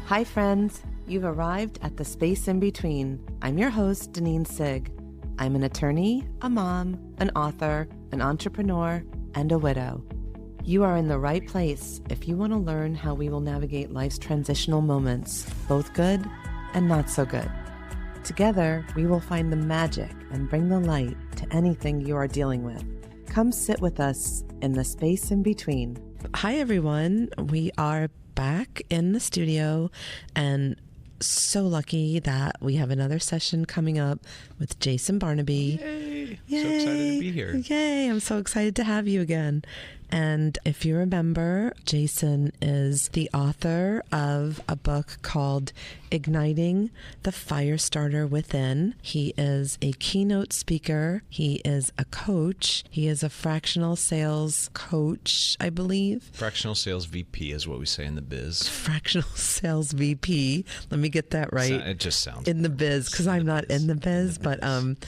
Hi friends, you've arrived at the space in between. I'm your host, Dinine Sig. I'm an attorney, a mom, an author, an entrepreneur, and a widow. You are in the right place if you want to learn how we will navigate life's transitional moments, both good and not so good. Together, we will find the magic and bring the light to anything you are dealing with. Come sit with us in the space in between. Hi, everyone. We are back in the studio and so lucky that we have another session coming up with Jason Barnaby. Yay! Yay. So excited to be here. Yay! I'm so excited to have you again. And if you remember, Jason is the author of a book called Igniting the Firestarter Within. He is a keynote speaker. He is a coach. He is a fractional sales coach, I believe. Fractional sales VP is what we say in the biz. Fractional sales VP. Let me get that right. It just sounds in the biz, because I'm not in the biz, but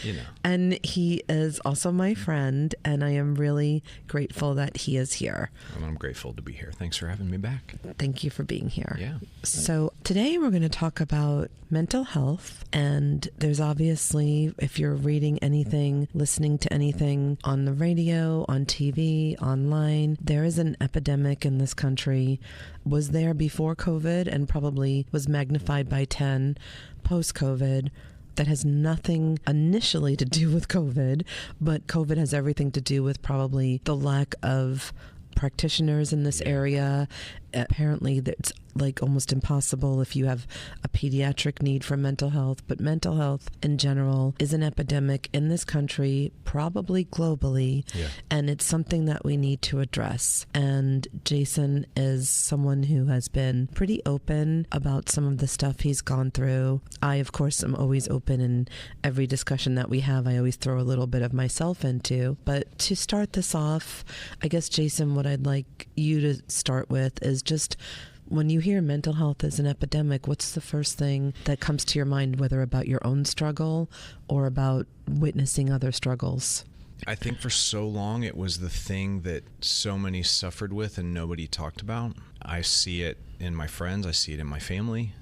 you know. And he is also my friend, and I am really grateful that he is here. And I'm grateful to be here. Thanks for having me back. Thank you for being here. Yeah. So today we're going to talk about mental health, and there's obviously, if you're reading anything, listening to anything on the radio, on TV, online, there is an epidemic in this country. Was there before COVID and probably was magnified by 10 post-COVID. That has nothing initially to do with COVID, but COVID has everything to do with probably the lack of practitioners in this area. Apparently, it's like almost impossible if you have a pediatric need for mental health, but mental health in general is an epidemic in this country, probably globally, and it's something that we need to address. And Jason is someone who has been pretty open about some of the stuff he's gone through. I, of course, am always open in every discussion that we have. I always throw a little bit of myself into. But to start this off, I guess, Jason, what I'd like you to start with is just when you hear mental health as an epidemic, what's the first thing that comes to your mind, whether about your own struggle or about witnessing other struggles? I think for so long it was the thing that so many suffered with and nobody talked about. I see it in my friends. I see it in my family.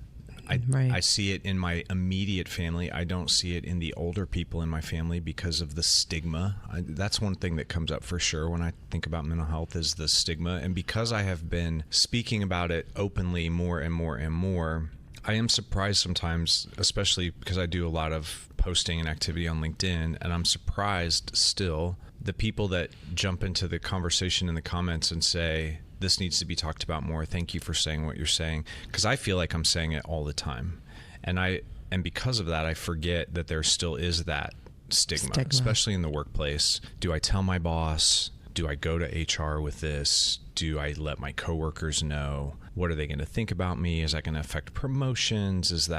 I see it in my immediate family. I don't see it in the older people in my family because of the stigma. That's one thing that comes up for sure when I think about mental health is the stigma. And because I have been speaking about it openly more and more and more, I am surprised sometimes, especially because I do a lot of posting and activity on LinkedIn, and I'm surprised still the people that jump into the conversation in the comments and say, this needs to be talked about more. Thank you for saying what you're saying. Because I feel like I'm saying it all the time. And because of that, I forget that there still is that stigma, especially in the workplace. Do I tell my boss? Do I go to HR with this? Do I let my coworkers know? What are they going to think about me? Is that going to affect promotions?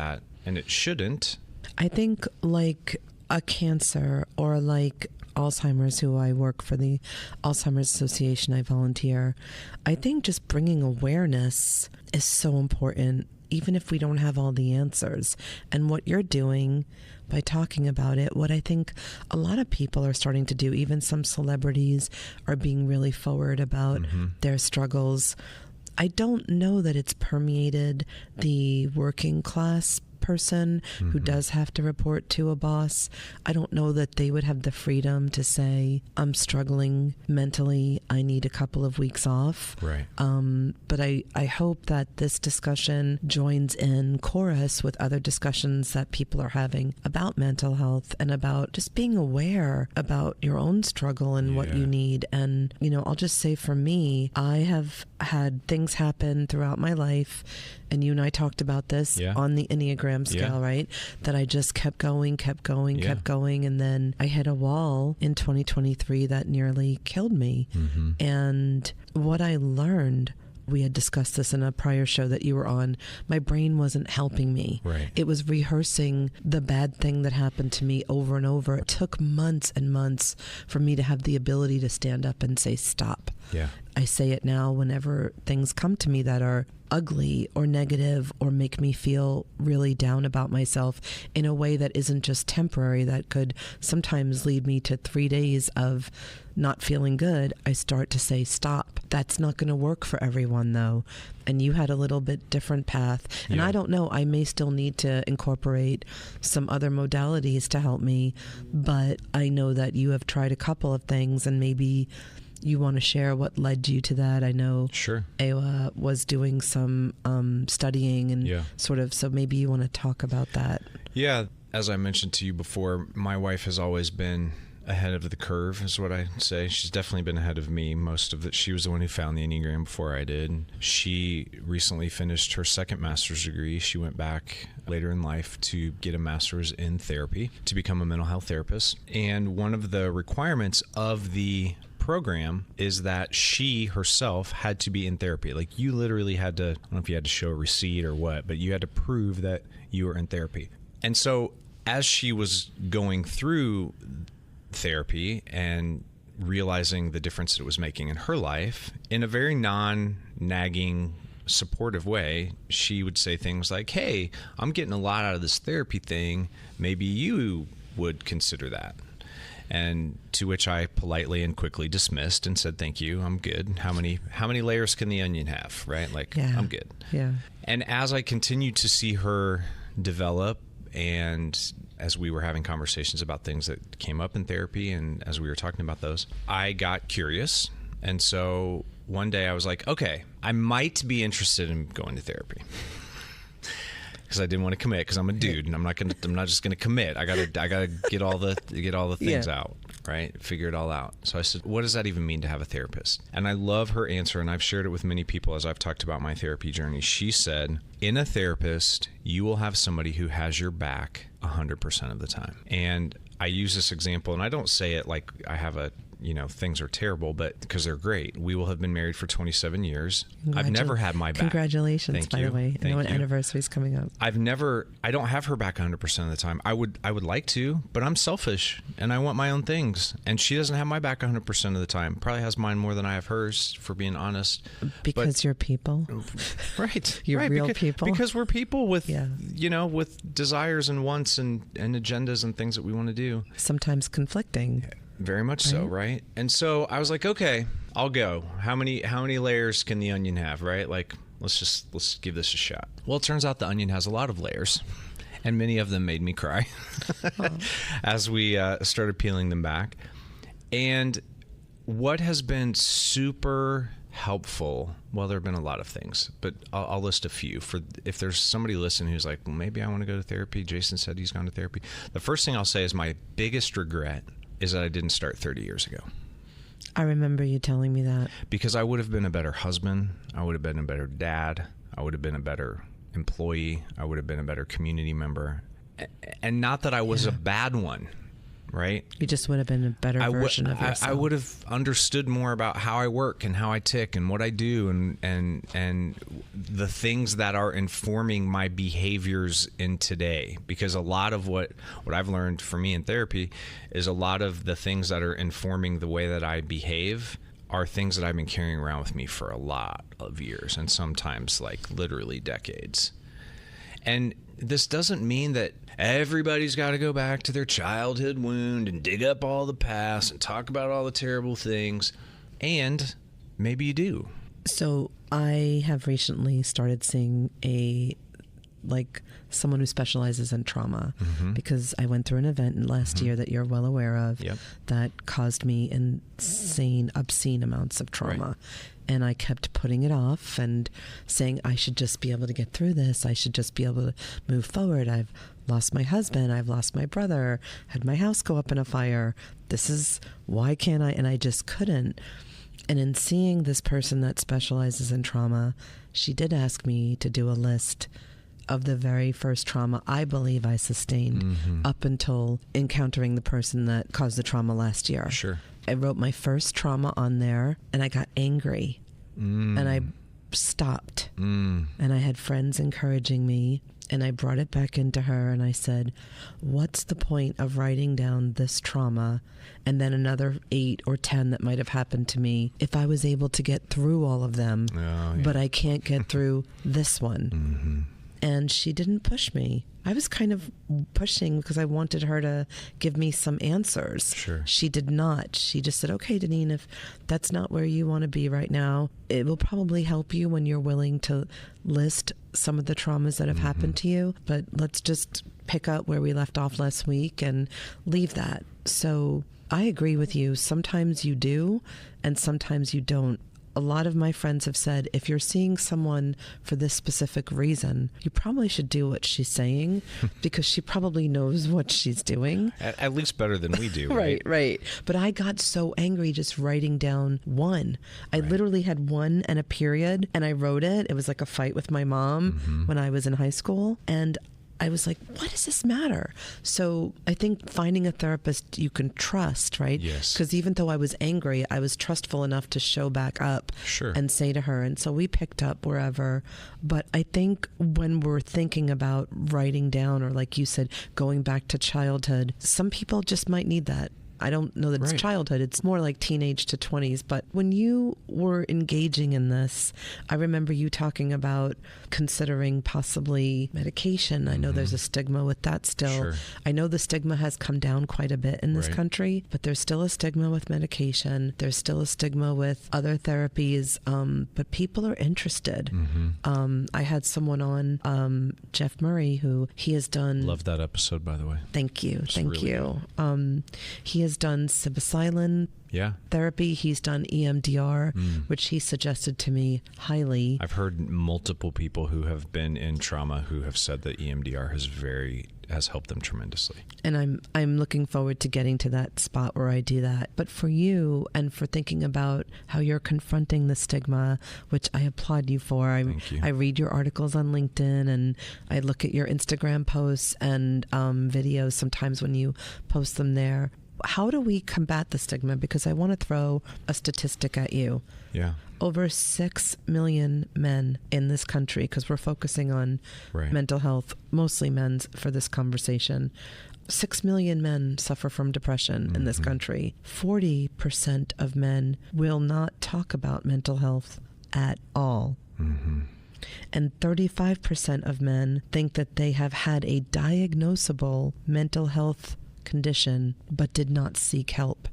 And it shouldn't. I think like a cancer or like Alzheimer's, who I work for the Alzheimer's Association, I volunteer. I think just bringing awareness is so important, even if we don't have all the answers. And what you're doing by talking about it, what I think a lot of people are starting to do, even some celebrities are being really forward about their struggles. I don't know that it's permeated the working class person who does have to report to a boss. I don't know that they would have the freedom to say, I'm struggling mentally, I need a couple of weeks off. Right. But I hope that this discussion joins in chorus with other discussions that people are having about mental health and about just being aware about your own struggle and what you need. And, I'll just say for me, I have had things happen throughout my life, and you and I talked about this on the Enneagram scale, right? That I just kept going, and then I hit a wall in 2023 that nearly killed me. And what I learned, we had discussed this in a prior show that you were on, my brain wasn't helping me. Right. It was rehearsing the bad thing that happened to me over and over. It took months and months for me to have the ability to stand up and say, stop. Yeah. I say it now whenever things come to me that are ugly or negative or make me feel really down about myself in a way that isn't just temporary, that could sometimes lead me to 3 days of not feeling good. I start to say, stop. That's not going to work for everyone, though. And you had a little bit different path. And Yeah. I don't know, I may still need to incorporate some other modalities to help me, but I know that you have tried a couple of things, and maybe you want to share what led you to that. I know Sure. Awa was doing some studying and Yeah. sort of, so maybe you want to talk about that. Yeah. As I mentioned to you before, my wife has always been ahead of the curve, is what I say. She's definitely been ahead of me. She was the one who found the Enneagram before I did. She recently finished her second master's degree. She went back later in life to get a master's in therapy to become a mental health therapist. And one of the requirements of the program is that she herself had to be in therapy. Like, you literally had to, I don't know if you had to show a receipt or what, but you had to prove that you were in therapy. And so as she was going through therapy and realizing the difference that it was making in her life, in a very non-nagging, supportive way, she would say things like, hey, I'm getting a lot out of this therapy thing. Maybe you would consider that. And to which I politely and quickly dismissed and said, thank you, I'm good. How many layers can the onion have, right? Like, Yeah. I'm good. Yeah. And as I continued to see her develop, and as we were having conversations about things that came up in therapy, and as we were talking about those, I got curious. And so one day I was like, okay, I might be interested in going to therapy. Because I didn't want to commit, because I'm a dude, and I'm not just gonna commit. I gotta get all the things out, right? Figure it all out. So I said, what does that even mean to have a therapist? And I love her answer, and I've shared it with many people as I've talked about my therapy journey. She said, in a therapist, you will have somebody who has your back 100% of the time. And I use this example, and I don't say it like I have a, things are terrible, but because they're great. We will have been married for 27 years. I've never had my back. Congratulations, by the way. I know an anniversary is coming up. I don't have her back 100% of the time. I would like to, but I'm selfish and I want my own things. And she doesn't have my back 100% of the time. Probably has mine more than I have hers, for being honest. Because you're people. Right. You're right, real people. Because we're people with, with desires and wants and agendas and things that we want to do. Sometimes conflicting. Very much so, right? And so I was like, okay, I'll go. How many layers can the onion have, right? Like, let's give this a shot. Well, it turns out the onion has a lot of layers, and many of them made me cry as we started peeling them back. And what has been super helpful, well, there have been a lot of things, but I'll list a few. For if there's somebody listening who's like, well, maybe I want to go to therapy. Jason said he's gone to therapy. The first thing I'll say is my biggest regret is that I didn't start 30 years ago. I remember you telling me that. Because I would have been a better husband. I would have been a better dad. I would have been a better employee. I would have been a better community member. And not that I was a bad one, right? You just would have been a better version of yourself. I would have understood more about how I work and how I tick and what I do and the things that are informing my behaviors in today. Because a lot of what I've learned for me in therapy is a lot of the things that are informing the way that I behave are things that I've been carrying around with me for a lot of years, and sometimes like literally decades. And this doesn't mean that everybody's got to go back to their childhood wound and dig up all the past and talk about all the terrible things. And maybe you do. So I have recently started seeing someone who specializes in trauma, because I went through an event last year that you're well aware of that caused me obscene amounts of trauma. Right. And I kept putting it off and saying, I should just be able to get through this. I should just be able to move forward. I've lost my husband. I've lost my brother. Had my house go up in a fire. Why can't I? And I just couldn't. And in seeing this person that specializes in trauma, she did ask me to do a list of the very first trauma I believe I sustained up until encountering the person that caused the trauma last year. Sure. I wrote my first trauma on there, and I got angry. And stopped. And I had friends encouraging me, and I brought it back into her, and I said, what's the point of writing down this trauma and then another 8 or 10 that might have happened to me if I was able to get through all of them, but I can't get through this one. And she didn't push me. I was kind of pushing because I wanted her to give me some answers. Sure. She did not. She just said, okay, Dinine, if that's not where you want to be right now, it will probably help you when you're willing to list some of the traumas that have happened to you. But let's just pick up where we left off last week and leave that. So I agree with you. Sometimes you do, and sometimes you don't. A lot of my friends have said, if you're seeing someone for this specific reason, you probably should do what she's saying because she probably knows what she's doing. At least better than we do, right? Right. But I got so angry just writing down one. I literally had one and a period, and I wrote it. It was like a fight with my mom when I was in high school. And I was like, what does this matter? So I think finding a therapist you can trust, right? Yes. Because even though I was angry, I was trustful enough to show back up and say to her. And so we picked up wherever. But I think when we're thinking about writing down, or like you said, going back to childhood, some people just might need that. I don't know that it's childhood. It's more like teenage to 20s. But when you were engaging in this, I remember you talking about considering possibly medication. I know there's a stigma with that still. I know the stigma has come down quite a bit in this country, but there's still a stigma with medication. There's still a stigma with other therapies, but people are interested. I had someone on, Jeff Murray, who he has done... Love that episode, by the way. Thank you. It's Thank really you. He has done psilocybin therapy. He's done EMDR, which he suggested to me highly. I've heard multiple people who have been in trauma who have said that EMDR has helped them tremendously. And I'm looking forward to getting to that spot where I do that. But for you, and for thinking about how you're confronting the stigma, which I applaud you for. Thank you. I read your articles on LinkedIn, and I look at your Instagram posts and videos sometimes when you post them there. How do we combat the stigma? Because I want to throw a statistic at you. Yeah. Over 6 million men in this country, because we're focusing on mental health, mostly men's for this conversation. 6 million men suffer from depression in this country. 40% of men will not talk about mental health at all. And 35% of men think that they have had a diagnosable mental health condition but did not seek help.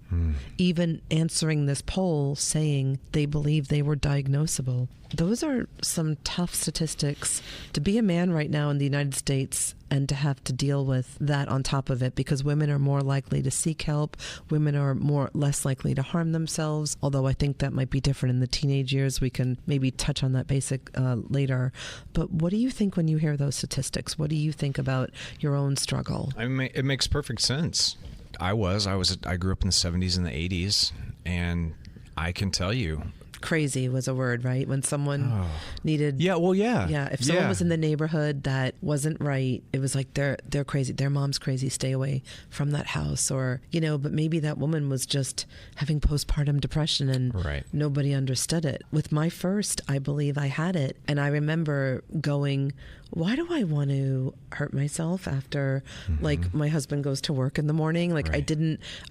Even answering this poll saying they believe they were diagnosable. Those are some tough statistics to be a man right now in the United States and to have to deal with that on top of it, because women are more likely to seek help. Women are less likely to harm themselves, although I think that might be different in the teenage years. We can maybe touch on that basic later. But what do you think when you hear those statistics? What do you think about your own struggle? It makes perfect sense. I grew up in the 70s and the 80s, and I can tell you, crazy was a word, right? When someone needed... Yeah. If someone was in the neighborhood that wasn't right, it was like, they're crazy. Their mom's crazy. Stay away from that house. Or, but maybe that woman was just having postpartum depression and nobody understood it. With my first, I believe I had it. And I remember going, why do I want to hurt myself after, like, my husband goes to work in the morning? Like, I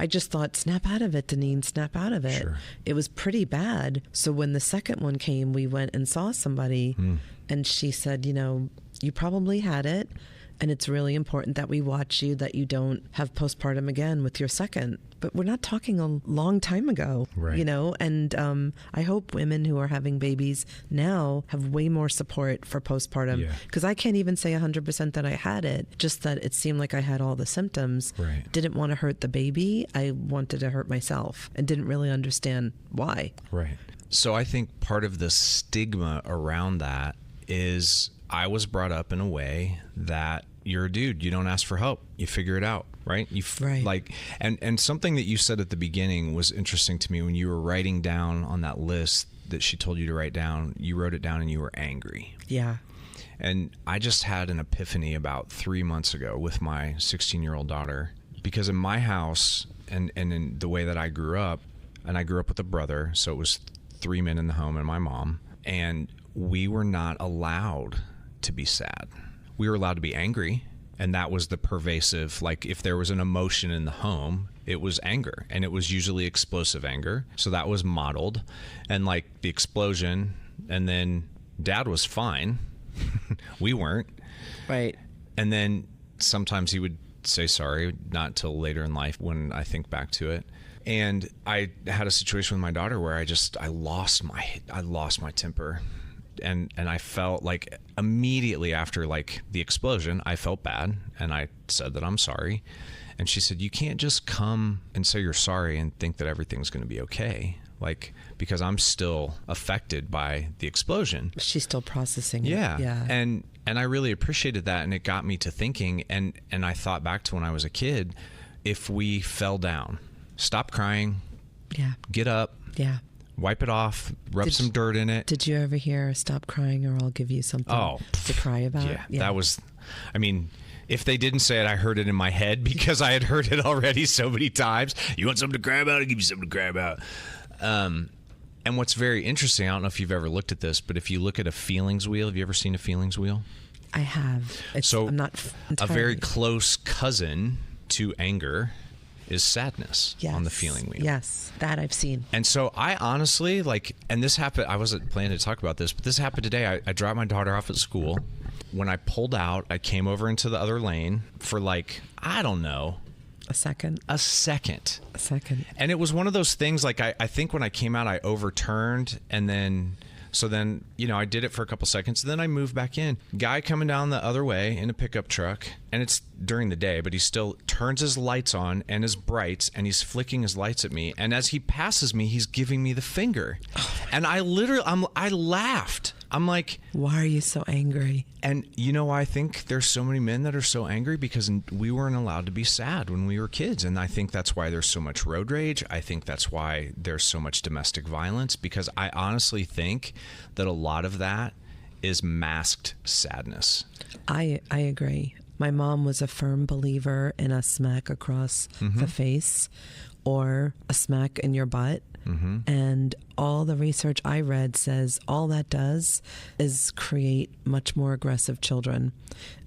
just thought, snap out of it, Dinine, snap out of it. It was pretty bad. So when the second one came, we went and saw somebody, and she said, you probably had it, and it's really important that we watch you, that you don't have postpartum again with your second. But we're not talking a long time ago, and I hope women who are having babies now have way more support for postpartum, because I can't even say 100% that I had it, just that it seemed like I had all the symptoms. Didn't want to hurt the baby. I wanted to hurt myself and didn't really understand why. So I think part of the stigma around that is I was brought up in a way that you're a dude, you don't ask for help, you figure it out, right? And something that you said at the beginning was interesting to me when you were writing down on that list that she told you to write down. You wrote it down and you were angry. Yeah. And I just had an epiphany about 3 months ago with my 16-year-old daughter, because in my house and in the way that I grew up, and I grew up with a brother, so it was 3 men in the home and my mom. And we were not allowed to be sad. We were allowed to be angry. And that was the pervasive, like if there was an emotion in the home, it was anger, and it was usually explosive anger. So that was modeled, and like the explosion, and then Dad was fine. We weren't. Right. And then sometimes he would say sorry, not till later in life when I think back to it. And I had a situation with my daughter where I lost my temper. And I felt like immediately after like the explosion, I felt bad, and I said that I'm sorry. And she said, you can't just come and say you're sorry and think that everything's going to be okay. Like, because I'm still affected by the explosion. She's still processing it. Yeah. And I really appreciated that. And it got me to thinking, and I thought back to when I was a kid, if we fell down, stop crying, get up, wipe it off, rub some dirt in it. Did you ever hear "Stop crying or I'll give you something to cry about"? Yeah, that was, I mean, if they didn't say it, I heard it in my head because I had heard it already so many times. You want something to cry about? I'll give you something to cry about. And what's very interesting, I don't know if you've ever looked at this, but if you look at a feelings wheel, have you ever seen a feelings wheel? I have. I'm not entirely. A very close cousin to anger is sadness on the feeling wheel. Yes, that I've seen. And so I honestly, like, and this happened, I wasn't planning to talk about this, but this happened today. I dropped my daughter off at school. When I pulled out, I came over into the other lane for like, I don't know. A second. And it was one of those things, like, I think when I came out, I overturned, and then... So then, I did it for a couple seconds. Then I moved back in. Guy coming down the other way in a pickup truck. And it's during the day, but he still turns his lights on and his brights, and he's flicking his lights at me. And as he passes me, he's giving me the finger. And I laughed. I'm like, why are you so angry? And I think there's so many men that are so angry because we weren't allowed to be sad when we were kids. And I think that's why there's so much road rage. I think that's why there's so much domestic violence, because I honestly think that a lot of that is masked sadness. I agree. My mom was a firm believer in a smack across the face or a smack in your butt. Mm-hmm. And all the research I read says all that does is create much more aggressive children.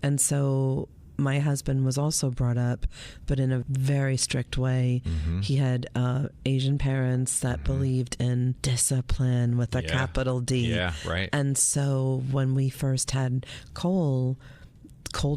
And so my husband was also brought up, but in a very strict way. Mm-hmm. He had Asian parents that believed in discipline with a capital D. Yeah, right. And so when we first had Cole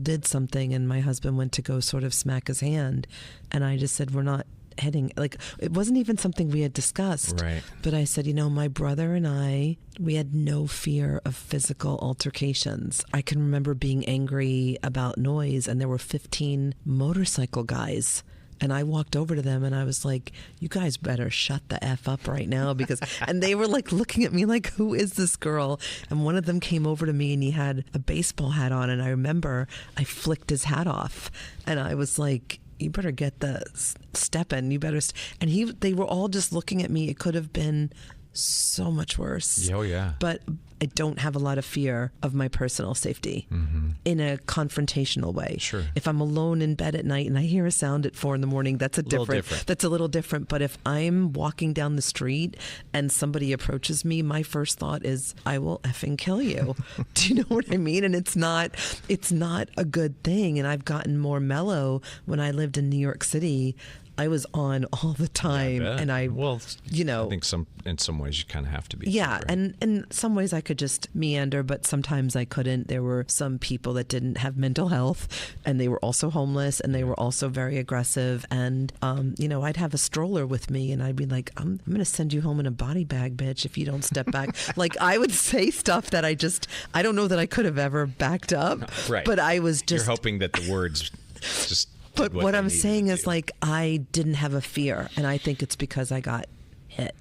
did something, and my husband went to go sort of smack his hand. And I just said, we're not hitting, like, it wasn't even something we had discussed. Right. But I said, my brother and we had no fear of physical altercations. I can remember being angry about noise, and there were 15 motorcycle guys. And I walked over to them and I was like, you guys better shut the F up right now, because, and they were like looking at me like, who is this girl? And one of them came over to me and he had a baseball hat on. And I remember I flicked his hat off and I was like, you better get the step in, you better. And they were all just looking at me. It could have been so much worse. Oh, yeah. But I don't have a lot of fear of my personal safety in a confrontational way. Sure. If I'm alone in bed at night and I hear a sound at 4 a.m, that's a little different. But if I'm walking down the street and somebody approaches me, my first thought is, I will effing kill you. Do you know what I mean? And it's not a good thing. And I've gotten more mellow. When I lived in New York City, I was on all the time, and I think in some ways you kind of have to be. Yeah, right? And in some ways I could just meander, but sometimes I couldn't. There were some people that didn't have mental health, and they were also homeless, and they were also very aggressive. And I'd have a stroller with me, and I'd be like, "I'm going to send you home in a body bag, bitch, if you don't step back." Like, I would say stuff that I don't know that I could have ever backed up. Right. But I was just. You're hoping that the words just. But what I'm saying is, like, I didn't have a fear, and I think it's because I got hit.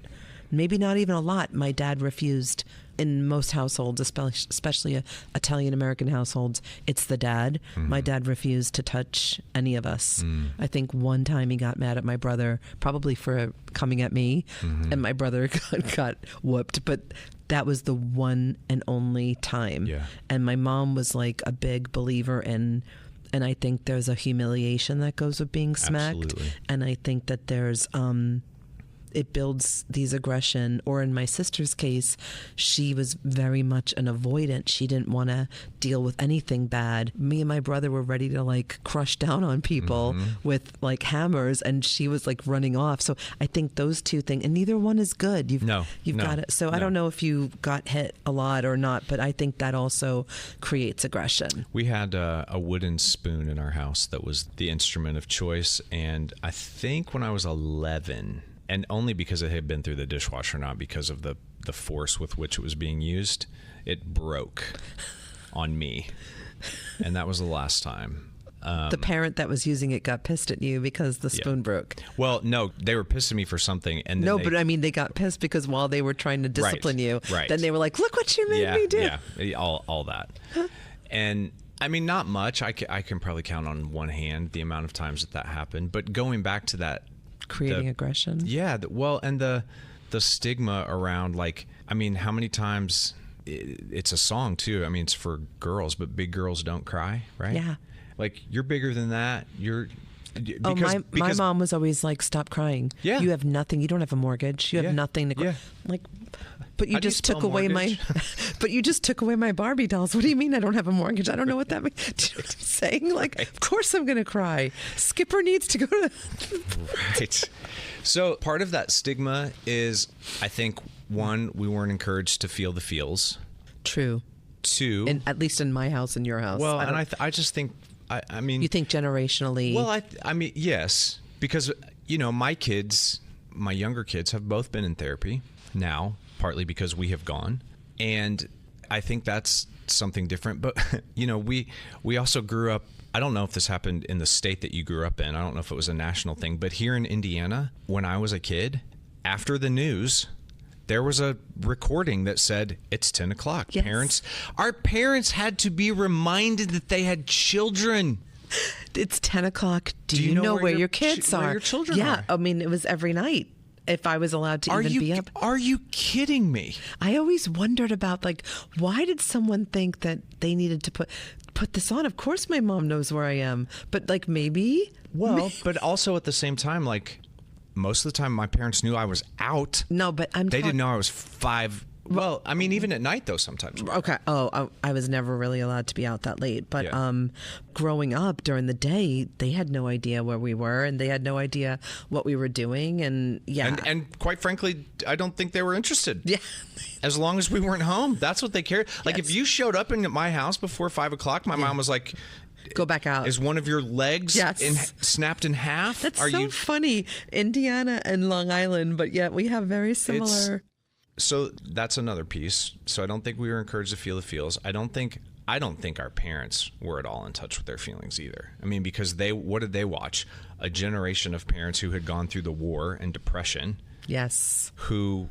Maybe not even a lot. My dad refused, in most households, especially Italian-American households, it's the dad. Mm-hmm. My dad refused to touch any of us. I think one time he got mad at my brother, probably for coming at me, and my brother got whooped. But that was the one and only time. Yeah. And my mom was, like, a big believer in... And I think there's a humiliation that goes with being smacked. Absolutely. And I think that there's it builds these aggression. Or in my sister's case, she was very much an avoidant. She didn't want to deal with anything bad. Me and my brother were ready to like crush down on people with like hammers, and she was like running off. So I think those two things, and neither one is good. You've got it. So I don't know if you got hit a lot or not, but I think that also creates aggression. We had a wooden spoon in our house that was the instrument of choice, and I think when I was 11, and only because it had been through the dishwasher, not because of the force with which it was being used, it broke on me. And that was the last time. The parent that was using it got pissed at you because the spoon broke. Well, no, they were pissing me for something. And then but I mean, they got pissed because while they were trying to discipline you, then they were like, look what you made me do. Yeah, all that. And I mean, not much. I can probably count on one hand the amount of times that happened. But going back to that, creating aggression. Yeah. And the stigma around, like, I mean, how many times it's a song too. I mean, it's for girls, but big girls don't cry, right? Yeah. Like, you're bigger than that. My mom was always like, stop crying. Yeah. You have nothing. You don't have a mortgage. You have nothing to cry. Yeah. Like, but you just took away my Barbie dolls. What do you mean I don't have a mortgage? I don't know what that means. Do you know what I'm saying? Like, of course I'm going to cry. Skipper needs to go to... Right. So part of that stigma is, I think, one, we weren't encouraged to feel the feels. True. Two. At least in my house and your house. Well, I just think, I mean... You think generationally... Well, I mean, yes. Because, you know, my younger kids have both been in therapy now, partly because we have gone. And I think that's something different. But, you know, we also grew up... I don't know if this happened in the state that you grew up in. I don't know if it was a national thing. But here in Indiana, when I was a kid, after the news... There was a recording that said it's 10 o'clock. Yes. Our parents had to be reminded that they had children. It's 10 o'clock. Do you know where your kids are? Where your children are? Yeah. I mean, it was every night if I was allowed to even be up. Are you kidding me? I always wondered about, like, why did someone think that they needed to put this on? Of course my mom knows where I am. But, like, maybe. Well, but also at the same time, like... Most of the time, my parents knew I was out. No, but they didn't know I was 5. Well, I mean, even at night, though, sometimes. Okay. Oh, I was never really allowed to be out that late. But growing up during the day, they had no idea where we were, and they had no idea what we were doing. And and quite frankly, I don't think they were interested. Yeah. As long as we weren't home, that's what they cared. Like, if you showed up in my house before 5 o'clock, my mom was like... Go back out. Is one of your legs snapped in half? That's funny. Indiana and Long Island, but yet we have very similar. So that's another piece. So I don't think we were encouraged to feel the feels. I don't think our parents were at all in touch with their feelings either. I mean, because what did they watch? A generation of parents who had gone through the war and depression. Yes. Who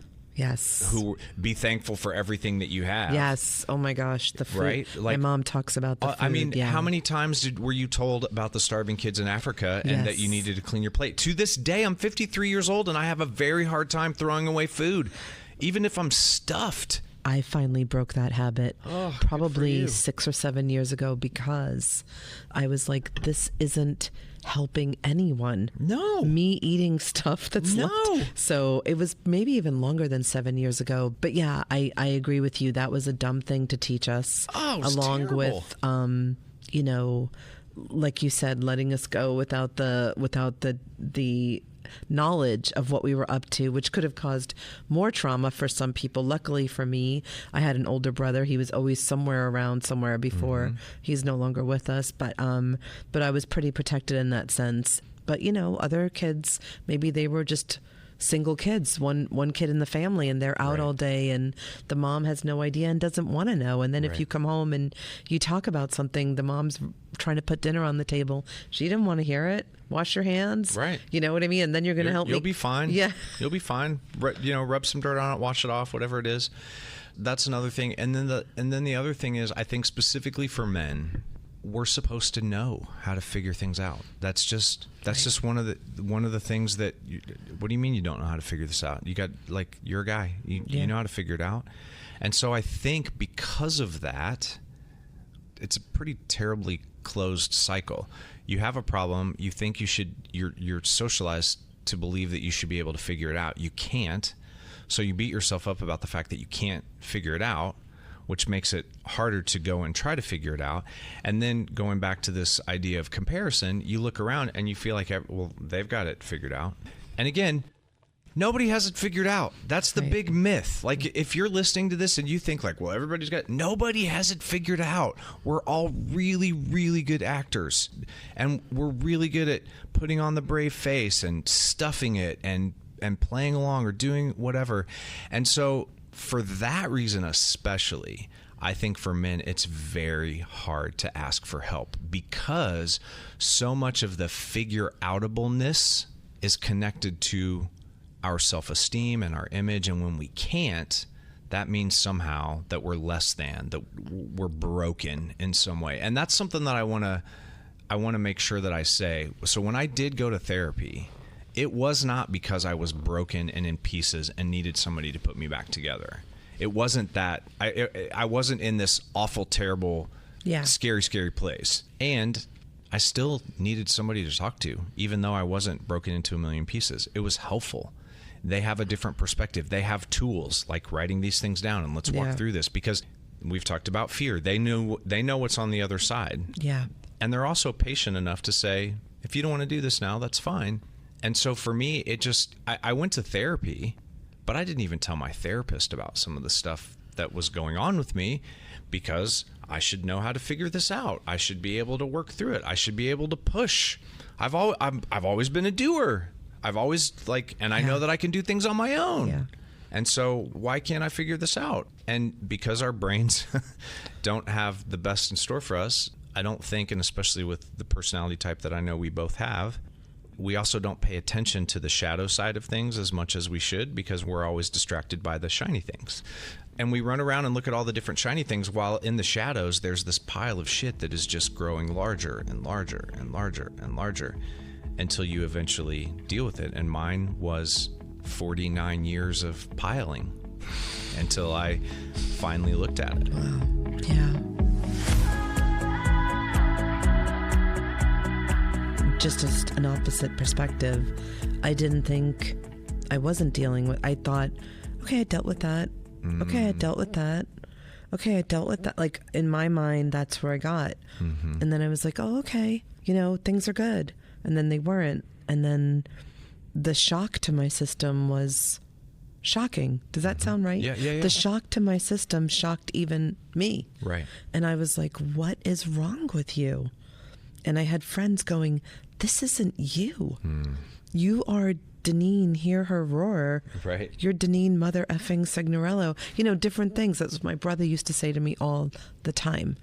be thankful for everything that you have. Yes. Oh my gosh, the food. Right? Like, my mom talks about the food. I mean, how many times were you told about the starving kids in Africa and that you needed to clean your plate? To this day, I'm 53 years old and I have a very hard time throwing away food, even if I'm stuffed. I finally broke that habit probably 6 or 7 years ago because I was like, this isn't helping anyone. No. Me eating stuff that's left. So it was maybe even longer than 7 years ago. But yeah, I agree with you. That was a dumb thing to teach us. Oh, it was along terrible. With, you know, like you said, letting us go without the knowledge of what we were up to, which could have caused more trauma for some people. Luckily for me, I had an older brother. He was always somewhere before he's no longer with us. But I was pretty protected in that sense. But, you know, other kids, maybe they were just single kids, one kid in the family, and they're out all day and the mom has no idea and doesn't want to know. And then if you come home and you talk about something, the mom's trying to put dinner on the table. She didn't want to hear it. Wash your hands. Right. You know what I mean? And then you're going to help me. You'll be fine. Yeah. You'll be fine. You know, rub some dirt on it, wash it off, whatever it is. That's another thing. And then the other thing is, I think specifically for men, we're supposed to know how to figure things out. That's just one of the things that what do you mean you don't know how to figure this out? You got, like, you're a guy. You know how to figure it out. And so I think because of that, it's a pretty terribly closed cycle. You have a problem, you think you're socialized to believe that you should be able to figure it out. You can't. So you beat yourself up about the fact that you can't figure it out, which makes it harder to go and try to figure it out. And then going back to this idea of comparison, you look around and you feel like, well, they've got it figured out. And again, nobody has it figured out. That's the big myth. Like, if you're listening to this and you think like, well, nobody has it figured out. We're all really, really good actors. And we're really good at putting on the brave face and stuffing it and playing along or doing whatever. And so for that reason especially, I think for men it's very hard to ask for help, because so much of the figure-outableness is connected to our self-esteem and our image. And when we can't, that means somehow that we're less than, that we're broken in some way. And that's something that I want to make sure that I say. So when I did go to therapy, it was not because I was broken and in pieces and needed somebody to put me back together. It wasn't that. I wasn't in this awful, terrible, scary, scary place. And I still needed somebody to talk to, even though I wasn't broken into a million pieces. It was helpful. They have a different perspective. They have tools like writing these things down and let's walk through this, because we've talked about fear. They know what's on the other side. Yeah. And they're also patient enough to say, if you don't want to do this now, that's fine. And so for me, I went to therapy, but I didn't even tell my therapist about some of the stuff that was going on with me, because I should know how to figure this out. I should be able to work through it. I should be able to push. I've always been a doer. I've always and I know that I can do things on my own. Yeah. And so why can't I figure this out? And because our brains don't have the best in store for us, I don't think, and especially with the personality type that I know we both have, we also don't pay attention to the shadow side of things as much as we should, because we're always distracted by the shiny things. And we run around and look at all the different shiny things, while in the shadows, there's this pile of shit that is just growing larger and larger and larger and larger until you eventually deal with it. And mine was 49 years of piling until I finally looked at it. Wow. Yeah. Just an opposite perspective. I didn't think I wasn't dealing with. I thought, okay, I dealt with that. Okay, I dealt with that. Okay, I dealt with that. Like, in my mind, that's where I got. Mm-hmm. And then I was like, oh, okay, things are good. And then they weren't. And then the shock to my system was shocking. Does that sound right? Yeah. The shock to my system shocked even me. Right. And I was like, what is wrong with you? And I had friends going, this isn't you. You are Dinine, hear her roar. Right. You're Dinine, mother effing Signorello. Different things. That's what my brother used to say to me all the time.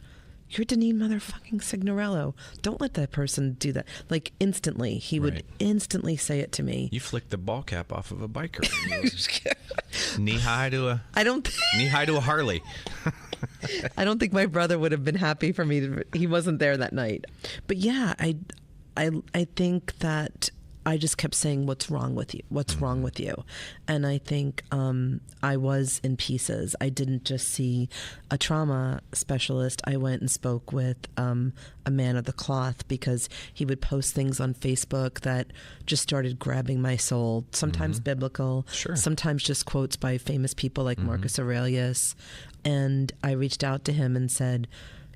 You're Dinine, motherfucking Signorello. Don't let that person do that. Like, instantly. He would instantly say it to me. You flicked the ball cap off of a biker. Knee high to a Harley. I don't think my brother would have been happy for me. He wasn't there that night. But yeah, I think that I just kept saying, what's wrong with you? What's wrong with you? And I think I was in pieces. I didn't just see a trauma specialist. I went and spoke with a man of the cloth, because he would post things on Facebook that just started grabbing my soul, sometimes biblical, sometimes just quotes by famous people like Marcus Aurelius. And I reached out to him and said,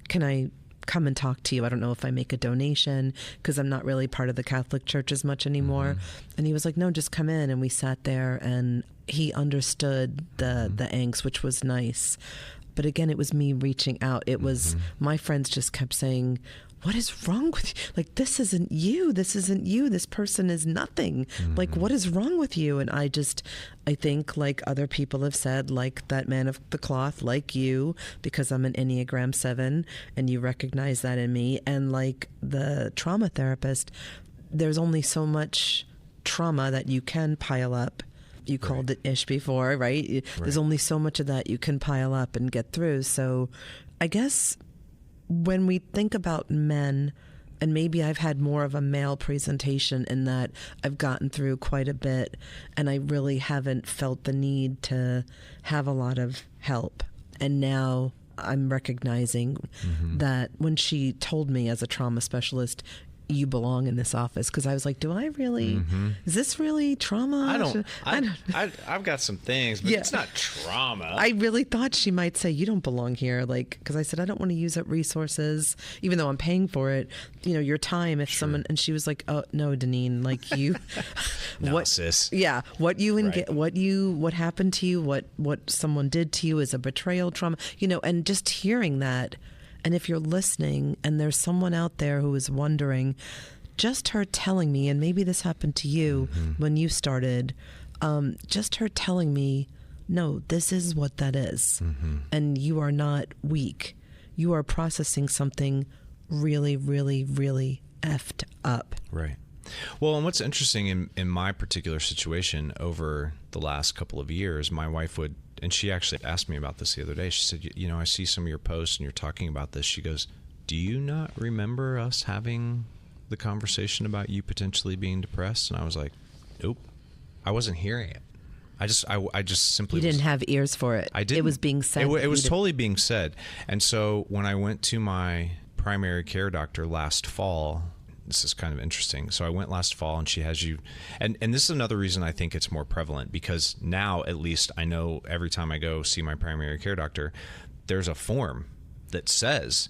can I come and talk to you? I don't know if I make a donation, because I'm not really part of the Catholic Church as much anymore. And he was like, no, just come in. And we sat there, and he understood the angst, which was nice. But again, it was me reaching out. It was my friends just kept saying, what is wrong with you? Like, this isn't you. This isn't you. This person is nothing. Like, what is wrong with you? And I think, like other people have said, like that man of the cloth, like you, because I'm an Enneagram 7 and you recognize that in me. And like the trauma therapist, there's only so much trauma that you can pile up. You called it ish before, right? There's only so much of that you can pile up and get through. So I guess when we think about men, and maybe I've had more of a male presentation in that I've gotten through quite a bit, and I really haven't felt the need to have a lot of help. And now I'm recognizing that when she told me as a trauma specialist, you belong in this office, because I was like, do I really, is this really trauma? I've got some things, but it's not trauma. I really thought she might say, you don't belong here. Like, because I said, I don't want to use up resources, even though I'm paying for it, your time. If someone, and she was like, oh no, Dinine, like you, no, sis. Yeah. What happened to you, what someone did to you is a betrayal trauma, and just hearing that. And if you're listening and there's someone out there who is wondering, just her telling me, and maybe this happened to you when you started, just her telling me, no, this is what that is. And you are not weak. You are processing something really, really, really effed up. Right. Well, and what's interesting in my particular situation over the last couple of years, my wife would, and she actually asked me about this the other day. She said, I see some of your posts and you're talking about this. She goes, do you not remember us having the conversation about you potentially being depressed? And I was like, nope, I wasn't hearing it. I just simply... You didn't have ears for it. I didn't. It was being said. It was totally being said. And so when I went to my primary care doctor last fall, this is kind of interesting. So I went last fall, and she has you, and this is another reason I think it's more prevalent, because now at least I know every time I go see my primary care doctor, there's a form that says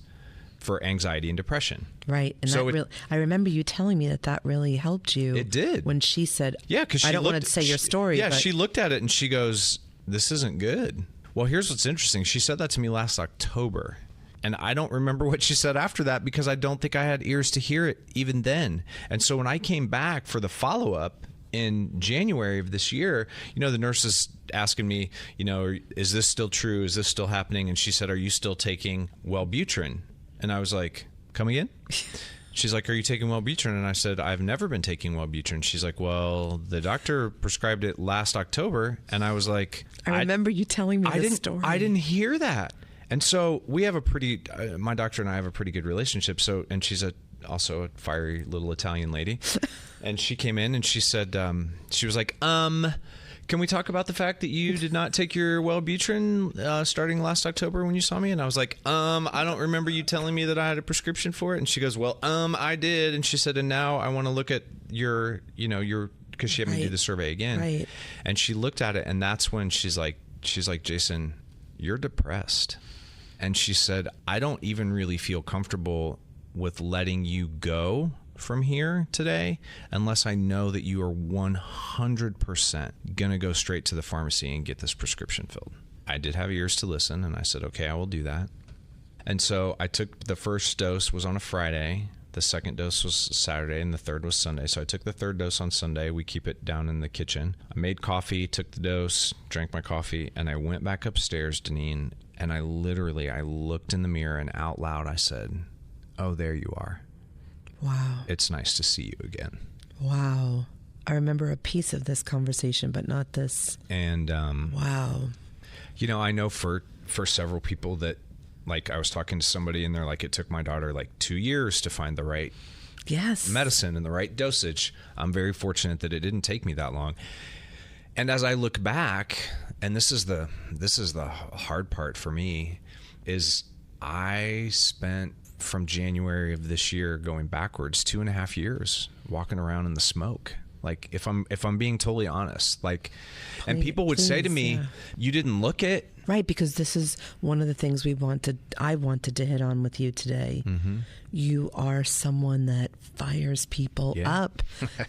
for anxiety and depression. Right. And so I remember you telling me that really helped you. It did. When she said, yeah, because I don't want to say your story. Yeah, but she looked at it and she goes, this isn't good. Well, here's what's interesting. She said that to me last October. And I don't remember what she said after that, because I don't think I had ears to hear it even then. And so when I came back for the follow-up in January of this year, the nurse is asking me, is this still true? Is this still happening? And she said, are you still taking Wellbutrin? And I was like, come again? She's like, are you taking Wellbutrin? And I said, I've never been taking Wellbutrin. She's like, well, the doctor prescribed it last October. And I was like, I remember you telling me this story. I didn't hear that. And so we have my doctor and I have a pretty good relationship. So, and she's also a fiery little Italian lady. And she came in and she said, she was like, can we talk about the fact that you did not take your Wellbutrin starting last October when you saw me? And I was like, I don't remember you telling me that I had a prescription for it. And she goes, well, I did. And she said, and now I want to look at your, because she had me do the survey again. Right. And she looked at it, and that's when she's like, Jason, you're depressed. And she said, I don't even really feel comfortable with letting you go from here today unless I know that you are 100% going to go straight to the pharmacy and get this prescription filled. I did have ears to listen, and I said, okay, I will do that. And so I took the first dose was on a Friday. The second dose was Saturday, and the third was Sunday. So I took the third dose on Sunday. We keep it down in the kitchen. I made coffee, took the dose, drank my coffee, and I went back upstairs, Dinine, and I looked in the mirror, and out loud I said, oh, there you are. Wow. It's nice to see you again. Wow. I remember a piece of this conversation, but not this. And wow. I know for several people that, like, I was talking to somebody and they're like, it took my daughter like 2 years to find the right medicine and the right dosage. I'm very fortunate that it didn't take me that long. And as I look back, and this is the hard part for me, is I spent from January of this year going backwards 2.5 years walking around in the smoke. Like, if I'm being totally honest, like, and people would say to me, you didn't look it. Right, because this is one of the things I wanted to hit on with you today. Mm-hmm. You are someone that fires people up,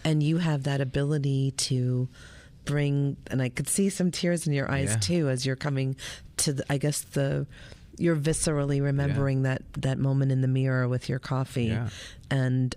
and you have that ability to bring, and I could see some tears in your eyes too, as you're coming to you're viscerally remembering that moment in the mirror with your coffee. Yeah. And,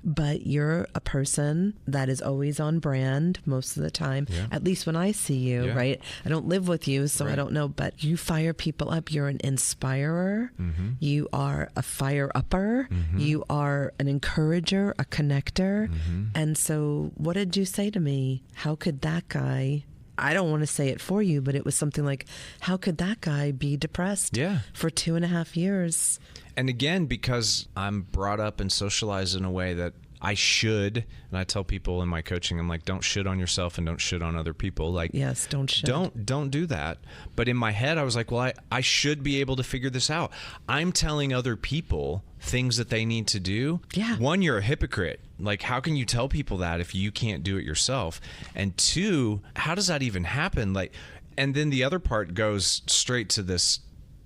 but you're a person that is always on brand most of the time, at least when I see you, right? I don't live with you, so I don't know, but you fire people up. You're an inspirer. Mm-hmm. You are a fire upper. Mm-hmm. You are an encourager, a connector. Mm-hmm. And so what did you say to me? How could that guy, I don't want to say it for you, but it was something like, how could that guy be depressed for 2.5 years? And again, because I'm brought up and socialized in a way that I should, and I tell people in my coaching, I'm like, don't shit on yourself and don't shit on other people. Like, yes, don't shit. Don't do that. But in my head, I was like, well, I should be able to figure this out. I'm telling other people things that they need to do. Yeah. One, you're a hypocrite. Like, how can you tell people that if you can't do it yourself? And two, how does that even happen? Like, and then the other part goes straight to this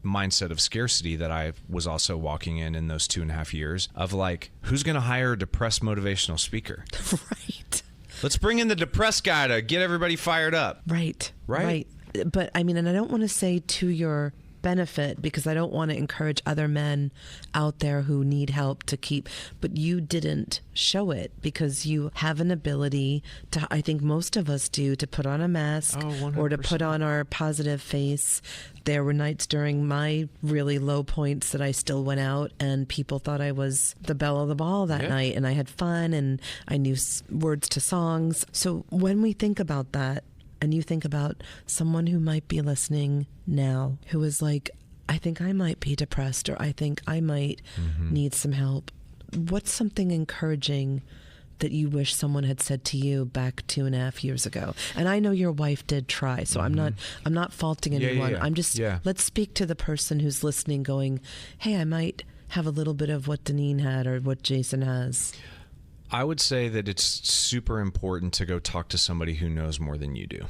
mindset of scarcity that I was also walking in those 2.5 years of like, who's going to hire a depressed motivational speaker? Right. Let's bring in the depressed guy to get everybody fired up. Right. But I mean, and I don't want to say to your benefit, because I don't want to encourage other men out there who need help to keep, but you didn't show it because you have an ability to, I think most of us do, to put on a mask or to put on our positive face. There were nights during my really low points that I still went out and people thought I was the belle of the ball that night, and I had fun and I knew words to songs. So when we think about that, and you think about someone who might be listening now who is like, I think I might be depressed, or I think I might need some help. What's something encouraging that you wish someone had said to you back 2.5 years ago? And I know your wife did try, so I'm not faulting anyone. I'm just, let's speak to the person who's listening going, hey, I might have a little bit of what Dinine had or what Jason has. I would say that it's super important to go talk to somebody who knows more than you do.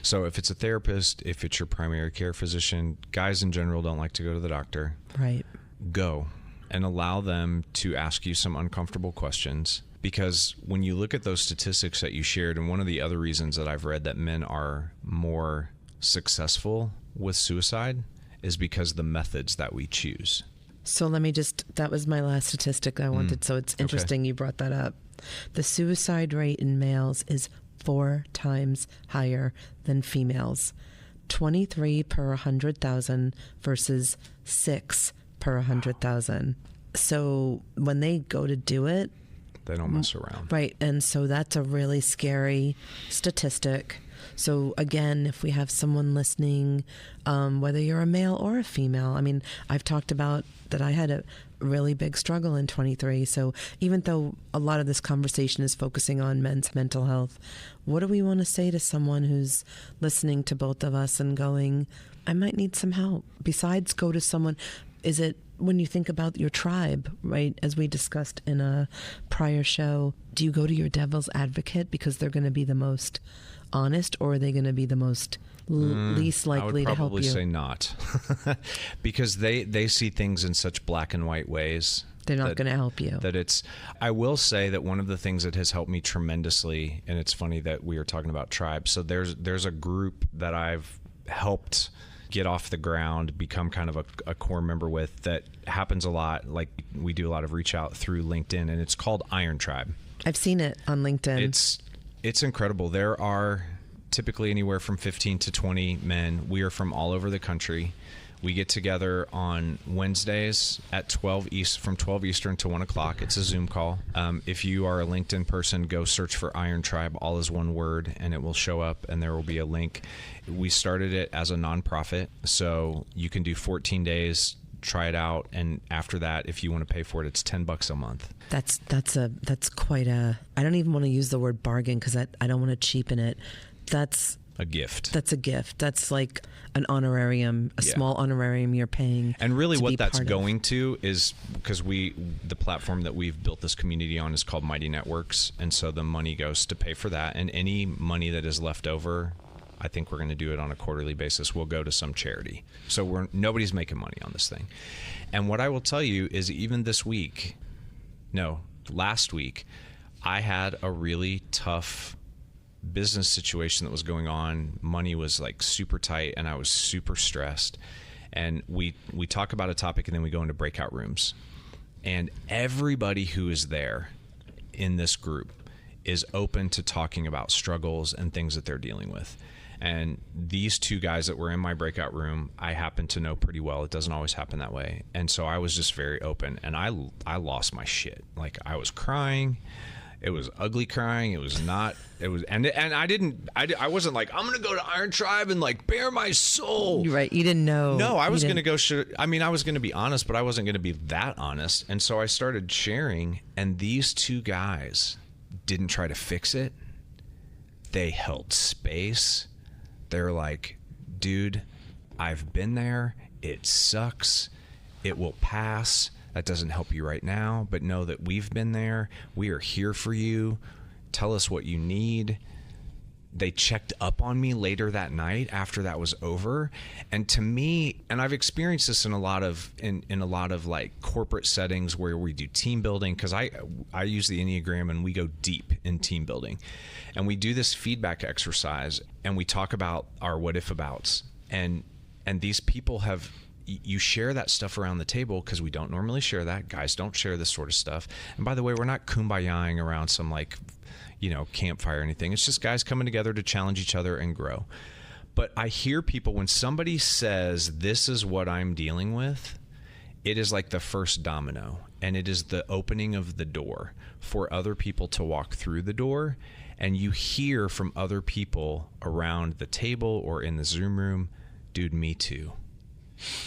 So if it's a therapist, if it's your primary care physician, guys in general don't like to go to the doctor. Right. Go and allow them to ask you some uncomfortable questions. Because when you look at those statistics that you shared, and one of the other reasons that I've read that men are more successful with suicide is because of the methods that we choose. So let me that was my last statistic I wanted. So it's interesting you brought that up. The suicide rate in males is 4 times higher than females. 23 per 100,000 versus 6 per 100,000. So when they go to do it, they don't mess around. Right. And so that's a really scary statistic. So again, if we have someone listening, whether you're a male or a female, I mean, I've talked about that I had a really big struggle in 23. So even though a lot of this conversation is focusing on men's mental health, what do we want to say to someone who's listening to both of us and going, I might need some help? Besides go to someone, is it when you think about your tribe, right, as we discussed in a prior show, do you go to your devil's advocate because they're going to be the most honest, or are they going to be the most least likely to help you? I would probably say not. Because they see things in such black and white ways. They're not going to help you. I will say that one of the things that has helped me tremendously, and it's funny that we are talking about tribes. So there's a group that I've helped get off the ground, become kind of a core member with, that happens a lot. Like, we do a lot of reach out through LinkedIn, and it's called Iron Tribe. I've seen it on LinkedIn. It's incredible. There are typically anywhere from 15 to 20 men. We are from all over the country. We get together on Wednesdays at from 12 Eastern to 1 o'clock. It's a Zoom call. If you are a LinkedIn person, go search for Iron Tribe, all is one word, and it will show up, and there will be a link. We started it as a nonprofit, so you can do 14 days, try it out, and after that, if you want to pay for it, it's $10 a month. That's quite a, I don't even want to use the word bargain because I don't want to cheapen it. That's a gift. That's a gift. That's like an honorarium, small honorarium you're paying. And really what that's going to is, because the platform that we've built this community on is called Mighty Networks. And so the money goes to pay for that. And any money that is left over, I think we're going to do it on a quarterly basis, will go to some charity. So nobody's making money on this thing. And what I will tell you is even last week, I had a really tough business situation that was going on. Money was like super tight and I was super stressed. And we talk about a topic and then we go into breakout rooms. And everybody who is there in this group is open to talking about struggles and things that they're dealing with. And these two guys that were in my breakout room, I happen to know pretty well. It doesn't always happen that way. And so I was just very open, and I lost my shit. Like, I was crying. It was ugly crying. It was not, it was, and I wasn't like, I'm going to go to Iron Tribe and like bare my soul. You're right. You didn't know. No, I was going to go, I was going to be honest, but I wasn't going to be that honest. And so I started sharing, and these two guys didn't try to fix it. They held space. They're like, dude, I've been there. It sucks. It will pass. That doesn't help you right now, but know that we've been there. We are here for you. Tell us what you need. They checked up on me later that night after that was over. And to me, and I've experienced this in a lot of like corporate settings where we do team building, because I use the Enneagram and we go deep in team building. And we do this feedback exercise and we talk about our what if abouts. And these people have, you share that stuff around the table because we don't normally share that. Guys don't share this sort of stuff. And by the way, we're not kumbayaing around some like, campfire or anything. It's just guys coming together to challenge each other and grow. But I hear people, when somebody says, this is what I'm dealing with, it is like the first domino, and it is the opening of the door for other people to walk through the door. And you hear from other people around the table or in the Zoom room, dude, me too.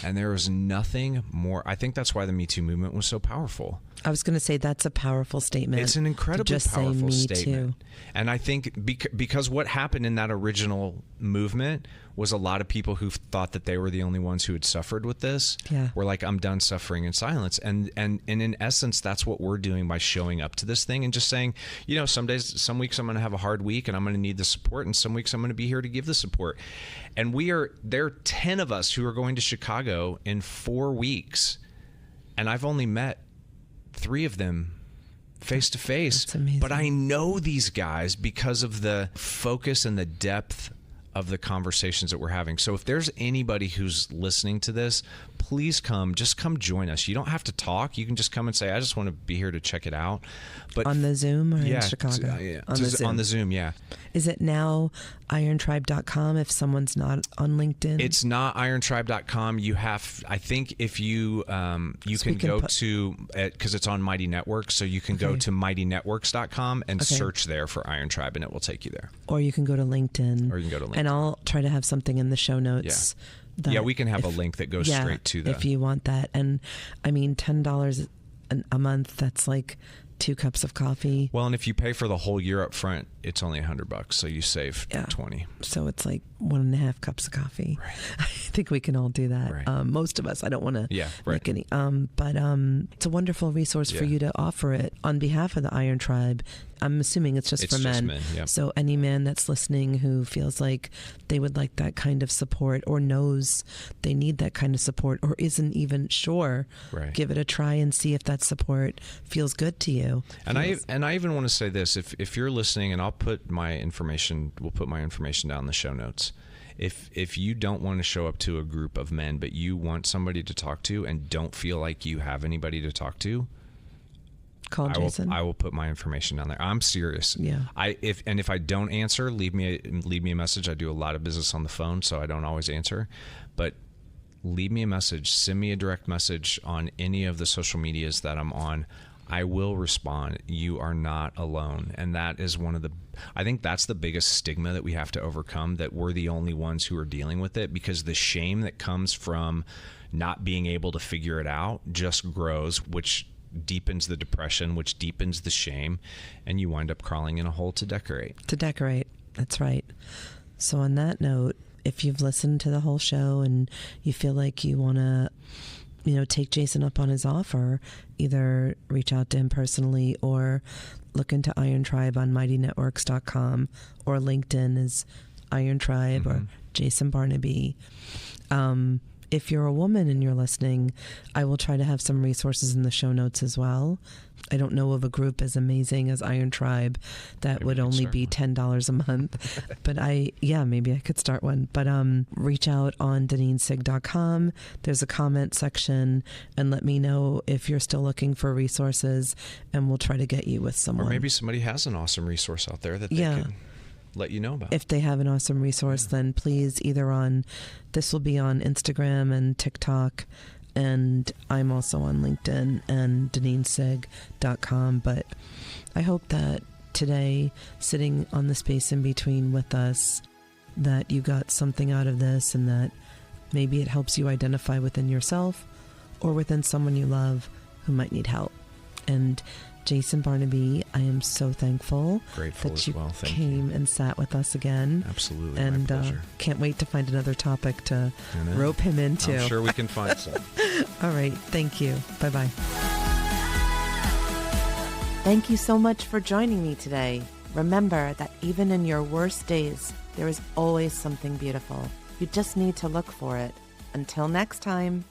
And there was nothing more. I think that's why the Me Too movement was so powerful. I was going to say that's a powerful statement. It's an incredibly powerful statement. And I think because what happened in that original movement was a lot of people who thought that they were the only ones who had suffered with this. Yeah. Were like, I'm done suffering in silence. And in essence, that's what we're doing by showing up to this thing and just saying, some weeks I'm going to have a hard week and I'm going to need the support. And some weeks I'm going to be here to give the support. And there are 10 of us who are going to Chicago in 4 weeks. And I've only met 3 of them face to face. That's amazing. But I know these guys because of the focus and the depth of the conversations that we're having. So if there's anybody who's listening to this, please come join us. You don't have to talk. You can just come and say, I just want to be here to check it out. But on the Zoom or in Chicago? On the Zoom, yeah. Is it now irontribe.com if someone's not on LinkedIn? It's not irontribe.com. You have, I think if you can go to, because it's on Mighty Networks, so you can go to mightynetworks.com and search there for Iron Tribe and it will take you there. Or you can go to LinkedIn. And I'll try to have something in the show notes. Yeah, we can have a link that goes straight to that. If you want that. And I mean, $10 a month, that's like 2 cups of coffee. Well, and if you pay for the whole year up front, it's only $100, so you save 20. So it's like 1.5 cups of coffee. Right. I think we can all do that. Right. Most of us. I don't want to make any. But it's a wonderful resource for you to offer it on behalf of the Iron Tribe. I'm assuming it's just for men. Yep. So any man that's listening who feels like they would like that kind of support or knows they need that kind of support or isn't even sure, give it a try and see if that support feels good to you. And I even want to say this, if you're listening, and we'll put my information down in the show notes. If you don't want to show up to a group of men, but you want somebody to talk to and don't feel like you have anybody to talk to, call Jason. I will put my information down there. I'm serious. Yeah. If I don't answer, leave me a message. I do a lot of business on the phone, so I don't always answer. But leave me a message. Send me a direct message on any of the social medias that I'm on. I will respond. You are not alone. And that is I think that's the biggest stigma that we have to overcome, that we're the only ones who are dealing with it, because the shame that comes from not being able to figure it out just grows, which deepens the depression, which deepens the shame, and you wind up crawling in a hole to decorate. That's right. So on that note, if you've listened to the whole show and you feel like you want to take Jason up on his offer, either reach out to him personally or look into Iron Tribe on mightynetworks.com, or LinkedIn is Iron Tribe or Jason Barnaby. If you're a woman and you're listening, I will try to have some resources in the show notes as well. I don't know of a group as amazing as Iron Tribe that would only be $10 a month. But maybe I could start one. But reach out on DinineSig.com. There's a comment section, and let me know if you're still looking for resources, and we'll try to get you with someone. Or maybe somebody has an awesome resource out there that they can let you know about. If they have an awesome resource, then please this will be on Instagram and TikTok, and I'm also on LinkedIn and DinineSig.com. But I hope that today, sitting on the space in between with us, that you got something out of this, and that maybe it helps you identify within yourself or within someone you love who might need help. And Jason Barnaby, I am so thankful that you came and sat with us again. Absolutely, and my pleasure. Can't wait to find another topic to rope him into. I'm sure we can find some. All right, thank you. Bye-bye. Thank you so much for joining me today. Remember that even in your worst days, there is always something beautiful. You just need to look for it. Until next time.